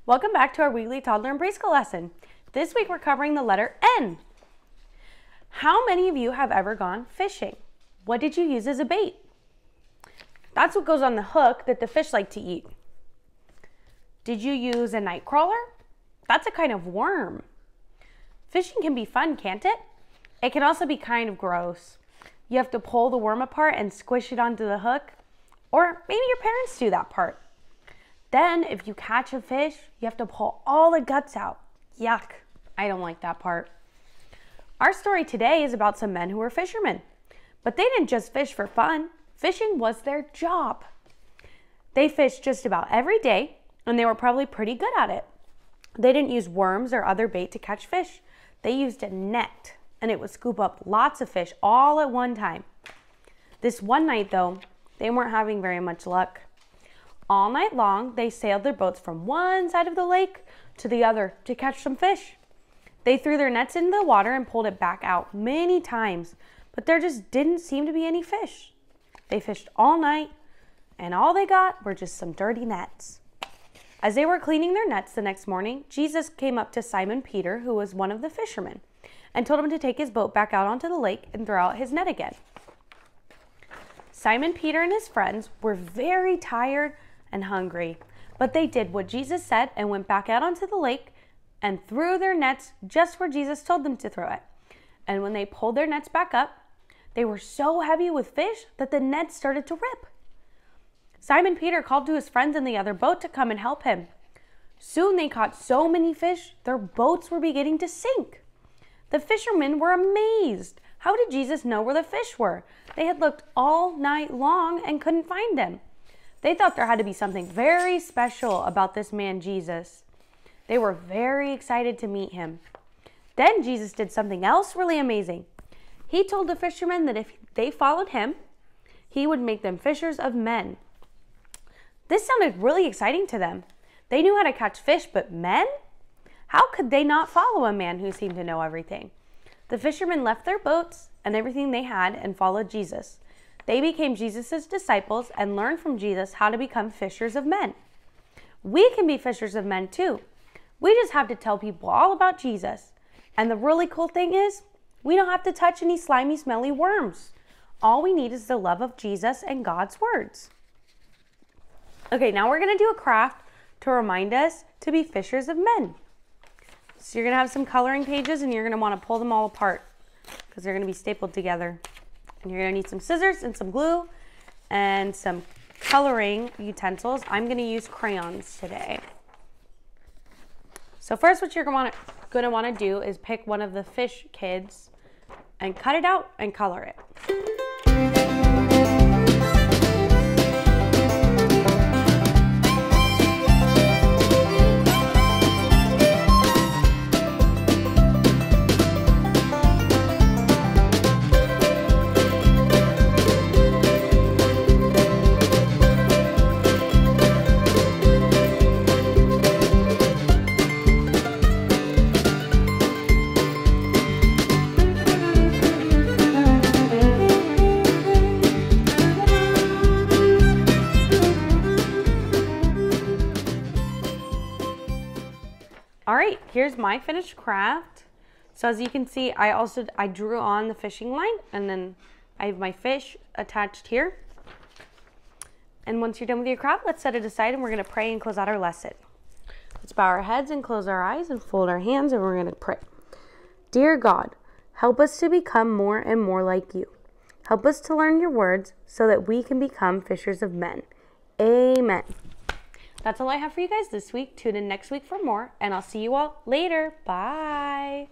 Welcome back to our weekly toddler and preschool lesson. This week we're covering the letter N. How many of you have ever gone fishing? What did you use as a bait? That's what goes on the hook that the fish like to eat. Did you use a nightcrawler? That's a kind of worm. Fishing can be fun, can't it? It can also be kind of gross. You have to pull the worm apart and squish it onto the hook, or maybe your parents do that part. Then, if you catch a fish, you have to pull all the guts out. Yuck, I don't like that part. Our story today is about some men who were fishermen. But they didn't just fish for fun. Fishing was their job. They fished just about every day, and they were probably pretty good at it. They didn't use worms or other bait to catch fish. They used a net, and it would scoop up lots of fish all at one time. This one night, though, they weren't having very much luck. All night long, they sailed their boats from one side of the lake to the other to catch some fish. They threw their nets into the water and pulled it back out many times, but there just didn't seem to be any fish. They fished all night, and all they got were just some dirty nets. As they were cleaning their nets the next morning, Jesus came up to Simon Peter, who was one of the fishermen, and told him to take his boat back out onto the lake and throw out his net again. Simon Peter and his friends were very tired and hungry, but they did what Jesus said and went back out onto the lake and threw their nets just where Jesus told them to throw it. And when they pulled their nets back up, they were so heavy with fish that the nets started to rip. Simon Peter called to his friends in the other boat to come and help him. Soon they caught so many fish, their boats were beginning to sink. The fishermen were amazed. How did Jesus know where the fish were? They had looked all night long and couldn't find him. They thought there had to be something very special about this man, Jesus. They were very excited to meet him. Then Jesus did something else really amazing. He told the fishermen that if they followed him, he would make them fishers of men. This sounded really exciting to them. They knew how to catch fish, but men? How could they not follow a man who seemed to know everything? The fishermen left their boats and everything they had and followed Jesus. They became Jesus' disciples and learned from Jesus how to become fishers of men. We can be fishers of men too. We just have to tell people all about Jesus. And the really cool thing is, we don't have to touch any slimy, smelly worms. All we need is the love of Jesus and God's words. Okay, now we're going to do a craft to remind us to be fishers of men. So you're going to have some coloring pages and you're going to want to pull them all apart because they're going to be stapled together. And you're going to need some scissors and some glue and some coloring utensils. I'm going to use crayons today. So first what you're going to want to do is pick one of the fish kids and cut it out and color it. All right, here's my finished craft. So as you can see, I drew on the fishing line and then I have my fish attached here. And once you're done with your craft, let's set it aside and we're gonna pray and close out our lesson. Let's bow our heads and close our eyes and fold our hands and we're gonna pray. Dear God, help us to become more and more like you. Help us to learn your words so that we can become fishers of men. Amen. That's all I have for you guys this week. Tune in next week for more, and I'll see you all later. Bye.